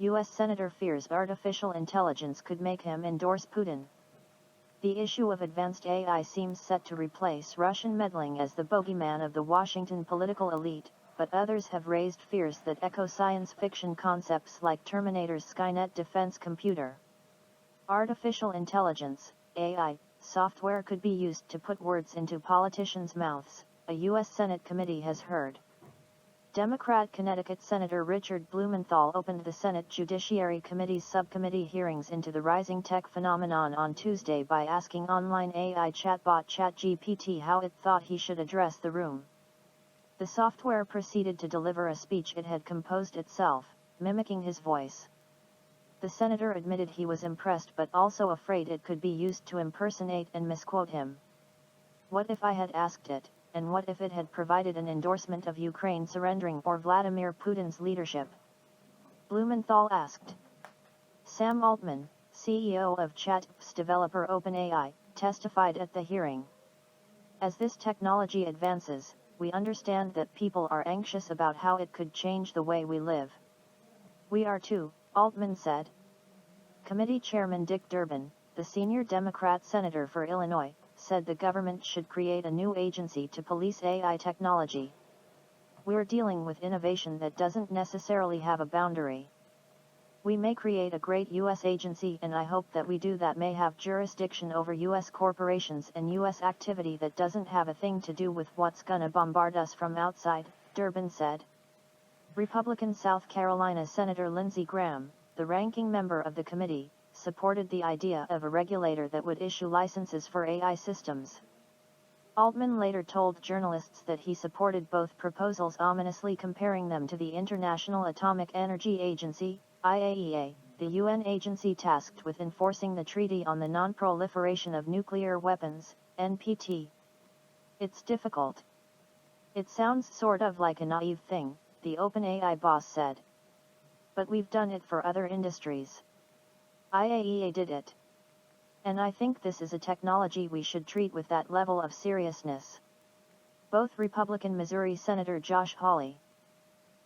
U.S. Senator fears artificial intelligence could make him endorse Putin. The issue of advanced AI seems set to replace Russian meddling as the bogeyman of the Washington political elite, but others have raised fears that echo science fiction concepts like Terminator's Skynet defense computer. Artificial intelligence, AI, software could be used to put words into politicians' mouths, a U.S. Senate committee has heard. Democrat Connecticut Senator Richard Blumenthal opened the Senate Judiciary Committee's subcommittee hearings into the rising tech phenomenon on Tuesday by asking online AI chatbot ChatGPT how it thought he should address the room. The software proceeded to deliver a speech it had composed itself, mimicking his voice. The senator admitted he was impressed but also afraid it could be used to impersonate and misquote him. What if I had asked it? And what if it had provided an endorsement of Ukraine surrendering or Vladimir Putin's leadership? Blumenthal asked. Sam Altman, CEO of ChatGPT developer OpenAI, testified at the hearing. As this technology advances, we understand that people are anxious about how it could change the way we live. We are too, Altman said. Committee Chairman Dick Durbin, the senior Democrat senator for Illinois, said the government should create a new agency to police AI technology. We're dealing with innovation that doesn't necessarily have a boundary. We may create a great U.S. agency, and I hope that we do, that may have jurisdiction over U.S. corporations and U.S. activity that doesn't have a thing to do with what's gonna bombard us from outside, Durbin said. Republican South Carolina Senator Lindsey Graham, the ranking member of the committee, supported the idea of a regulator that would issue licenses for AI systems. Altman later told journalists that he supported both proposals, ominously comparing them to the International Atomic Energy Agency, IAEA, the UN agency tasked with enforcing the Treaty on the Non-Proliferation of Nuclear Weapons, NPT. It's difficult. It sounds sort of like a naive thing, the OpenAI boss said. But we've done it for other industries. IAEA did it. And I think this is a technology we should treat with that level of seriousness. Both Republican Missouri Senator Josh Hawley,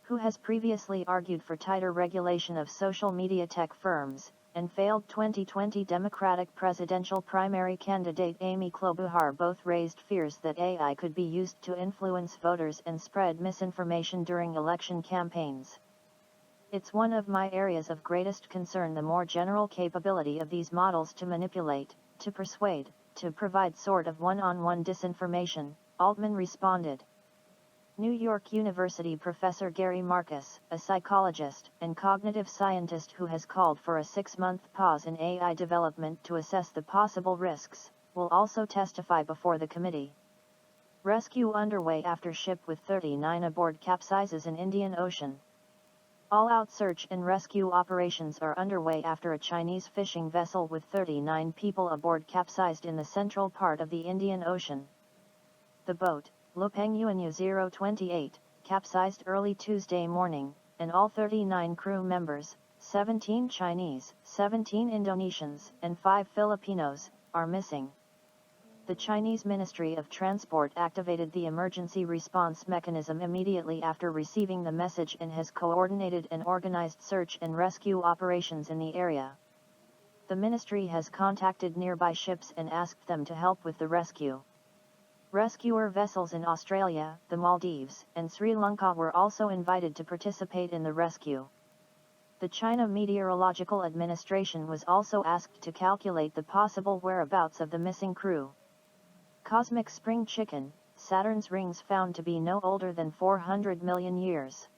who has previously argued for tighter regulation of social media tech firms, and failed 2020 Democratic presidential primary candidate Amy Klobuchar, both raised fears that AI could be used to influence voters and spread misinformation during election campaigns. It's one of my areas of greatest concern, the more general capability of these models to manipulate, to persuade, to provide sort of one-on-one disinformation, Altman responded. New York University professor Gary Marcus, a psychologist and cognitive scientist who has called for a 6-month pause in AI development to assess the possible risks, will also testify before the committee. Rescue underway after ship with 39 aboard capsizes in Indian Ocean. All-out search and rescue operations are underway after a Chinese fishing vessel with 39 people aboard capsized in the central part of the Indian Ocean. The boat, Lopeng Yuanyu 028, capsized early Tuesday morning, and all 39 crew members, 17 Chinese, 17 Indonesians, and 5 Filipinos, are missing. The Chinese Ministry of Transport activated the emergency response mechanism immediately after receiving the message and has coordinated and organized search and rescue operations in the area. The ministry has contacted nearby ships and asked them to help with the rescue. Rescuer vessels in Australia, the Maldives, and Sri Lanka were also invited to participate in the rescue. The China Meteorological Administration was also asked to calculate the possible whereabouts of the missing crew. Cosmic spring chicken, Saturn's rings found to be no older than 400 million years.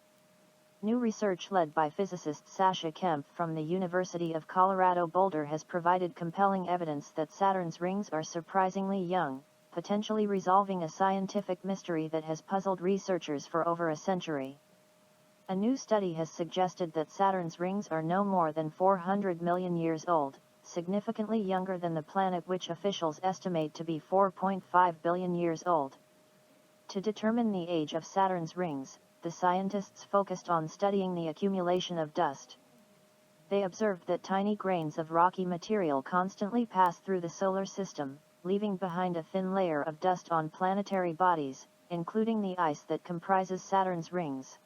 New research led by physicist Sasha Kemp from the University of Colorado Boulder has provided compelling evidence that Saturn's rings are surprisingly young, potentially resolving a scientific mystery that has puzzled researchers for over a century. A new study has suggested that Saturn's rings are no more than 400 million years old, significantly younger than the planet, which officials estimate to be 4.5 billion years old. To determine the age of Saturn's rings, the scientists focused on studying the accumulation of dust. They observed that tiny grains of rocky material constantly pass through the solar system, leaving behind a thin layer of dust on planetary bodies, including the ice that comprises Saturn's rings.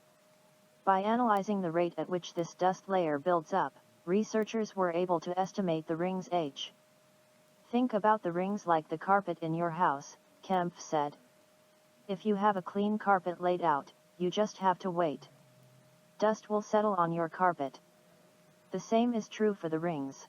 By analyzing the rate at which this dust layer builds up, researchers were able to estimate the ring's age. Think about the rings like the carpet in your house, Kempf said. If you have a clean carpet laid out, you just have to wait. Dust will settle on your carpet. The same is true for the rings.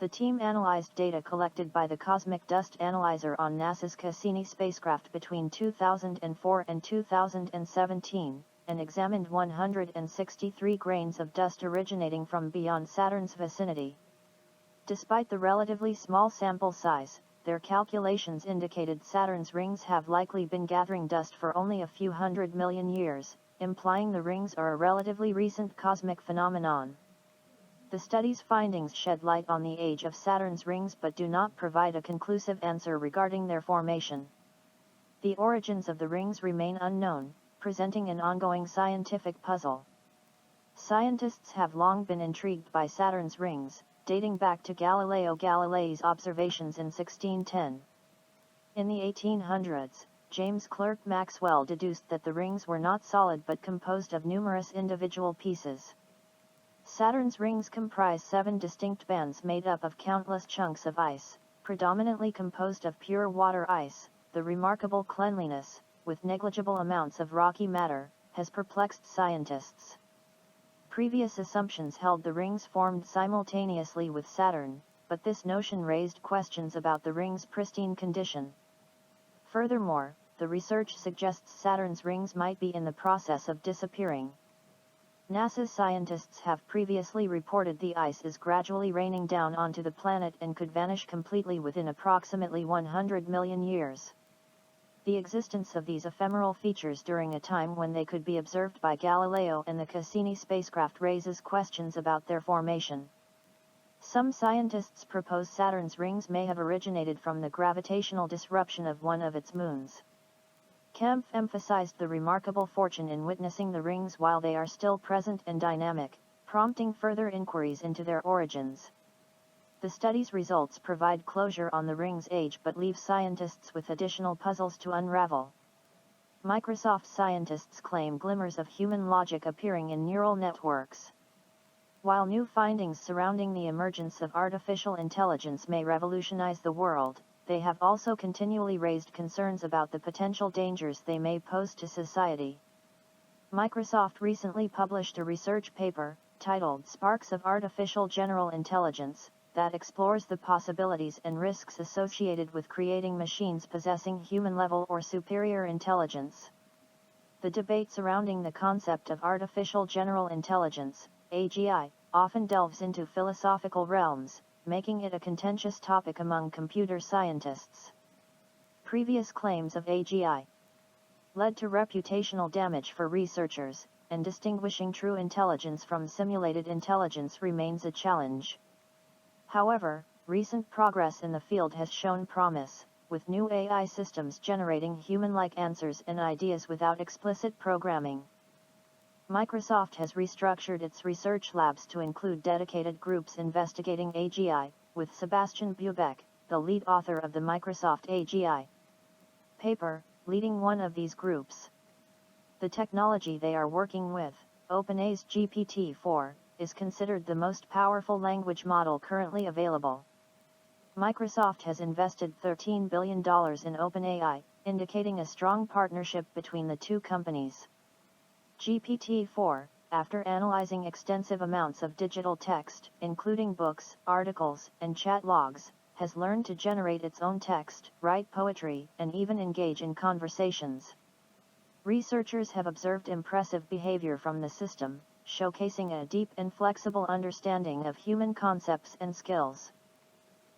The team analyzed data collected by the Cosmic Dust Analyzer on NASA's Cassini spacecraft between 2004 and 2017, and examined 163 grains of dust originating from beyond Saturn's vicinity. Despite the relatively small sample size, their calculations indicated Saturn's rings have likely been gathering dust for only a few 100 million years, implying the rings are a relatively recent cosmic phenomenon. The study's findings shed light on the age of Saturn's rings but do not provide a conclusive answer regarding their formation. The origins of the rings remain unknown, presenting an ongoing scientific puzzle. Scientists have long been intrigued by Saturn's rings, dating back to Galileo Galilei's observations in 1610. In the 1800s, James Clerk Maxwell deduced that the rings were not solid but composed of numerous individual pieces. Saturn's rings comprise 7 distinct bands made up of countless chunks of ice, predominantly composed of pure water ice. The remarkable cleanliness, with negligible amounts of rocky matter, has perplexed scientists. Previous assumptions held the rings formed simultaneously with Saturn, but this notion raised questions about the rings' pristine condition. Furthermore, the research suggests Saturn's rings might be in the process of disappearing. NASA's scientists have previously reported the ice is gradually raining down onto the planet and could vanish completely within approximately 100 million years. The existence of these ephemeral features during a time when they could be observed by Galileo and the Cassini spacecraft raises questions about their formation. Some scientists propose Saturn's rings may have originated from the gravitational disruption of one of its moons. Kempf emphasized the remarkable fortune in witnessing the rings while they are still present and dynamic, prompting further inquiries into their origins. The study's results provide closure on the rings' age but leave scientists with additional puzzles to unravel. Microsoft scientists claim glimmers of human logic appearing in neural networks. While new findings surrounding the emergence of artificial intelligence may revolutionize the world, they have also continually raised concerns about the potential dangers they may pose to society. Microsoft recently published a research paper, titled Sparks of Artificial General Intelligence, that explores the possibilities and risks associated with creating machines possessing human-level or superior intelligence. The debate surrounding the concept of artificial general intelligence, AGI, often delves into philosophical realms, making it a contentious topic among computer scientists. Previous claims of AGI led to reputational damage for researchers, and distinguishing true intelligence from simulated intelligence remains a challenge. However, recent progress in the field has shown promise, with new AI systems generating human-like answers and ideas without explicit programming. Microsoft has restructured its research labs to include dedicated groups investigating AGI, with Sebastian Bubeck, the lead author of the Microsoft AGI paper, leading one of these groups. The technology they are working with, OpenAI's GPT-4, is considered the most powerful language model currently available. Microsoft has invested $13 billion in OpenAI, indicating a strong partnership between the two companies. GPT-4, after analyzing extensive amounts of digital text, including books, articles, and chat logs, has learned to generate its own text, write poetry, and even engage in conversations. Researchers have observed impressive behavior from the system, showcasing a deep and flexible understanding of human concepts and skills.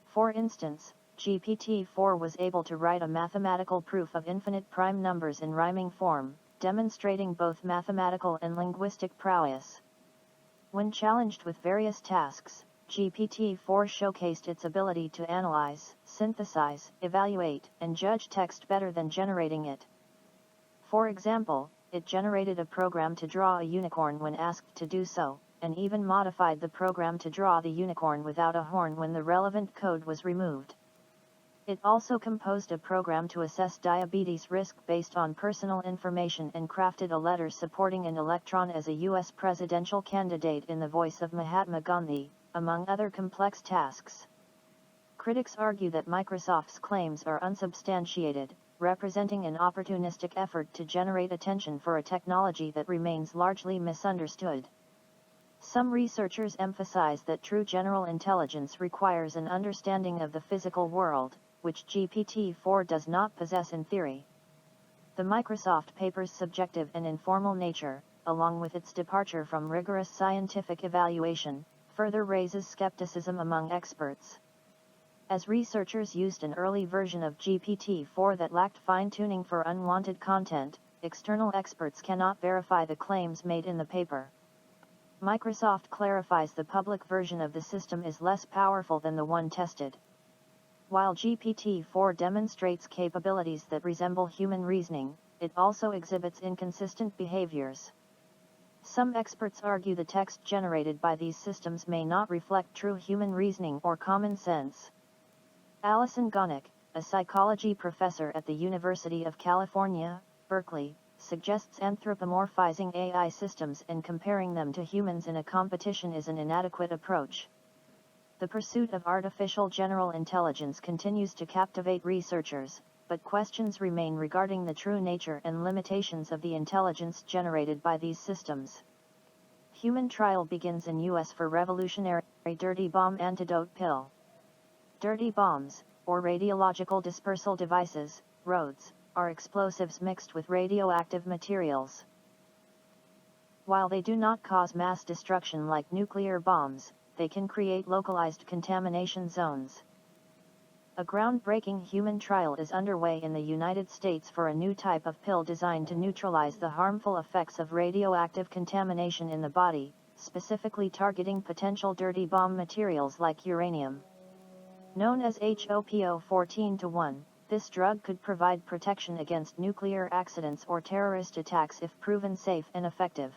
For instance, GPT-4 was able to write a mathematical proof of infinite prime numbers in rhyming form, demonstrating both mathematical and linguistic prowess. When challenged with various tasks, GPT-4 showcased its ability to analyze, synthesize, evaluate, and judge text better than generating it. For example, it generated a program to draw a unicorn when asked to do so, and even modified the program to draw the unicorn without a horn when the relevant code was removed. It also composed a program to assess diabetes risk based on personal information and crafted a letter supporting an electron as a U.S. presidential candidate in the voice of Mahatma Gandhi, among other complex tasks. Critics argue that Microsoft's claims are unsubstantiated, representing an opportunistic effort to generate attention for a technology that remains largely misunderstood. Some researchers emphasize that true general intelligence requires an understanding of the physical world, which GPT-4 does not possess in theory. The Microsoft paper's subjective and informal nature, along with its departure from rigorous scientific evaluation, further raises skepticism among experts. As researchers used an early version of GPT-4 that lacked fine-tuning for unwanted content, external experts cannot verify the claims made in the paper. Microsoft clarifies the public version of the system is less powerful than the one tested. While GPT-4 demonstrates capabilities that resemble human reasoning, it also exhibits inconsistent behaviors. Some experts argue the text generated by these systems may not reflect true human reasoning or common sense. Alison Gonick, a psychology professor at the University of California, Berkeley, suggests anthropomorphizing AI systems and comparing them to humans in a competition is an inadequate approach. The pursuit of artificial general intelligence continues to captivate researchers, but questions remain regarding the true nature and limitations of the intelligence generated by these systems. Human trial begins in U.S. for revolutionary dirty bomb antidote pill. Dirty bombs, or radiological dispersal devices, RODs, are explosives mixed with radioactive materials. While they do not cause mass destruction like nuclear bombs, they can create localized contamination zones. A groundbreaking human trial is underway in the United States for a new type of pill designed to neutralize the harmful effects of radioactive contamination in the body, specifically targeting potential dirty bomb materials like uranium. Known as HOPO 14-1, this drug could provide protection against nuclear accidents or terrorist attacks if proven safe and effective.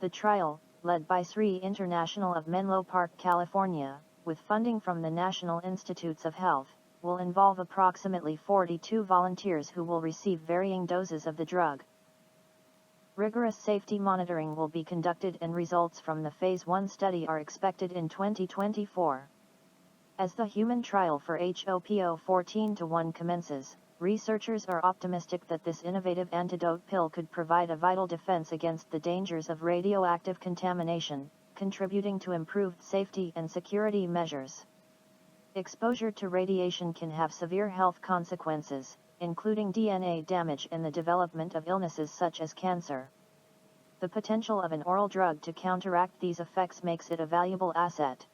The trial, led by SRI International of Menlo Park, California, with funding from the National Institutes of Health, will involve approximately 42 volunteers who will receive varying doses of the drug. Rigorous safety monitoring will be conducted and results from the Phase 1 study are expected in 2024. As the human trial for HOPO 14-1 commences, researchers are optimistic that this innovative antidote pill could provide a vital defense against the dangers of radioactive contamination, contributing to improved safety and security measures. Exposure to radiation can have severe health consequences, including DNA damage and the development of illnesses such as cancer. The potential of an oral drug to counteract these effects makes it a valuable asset.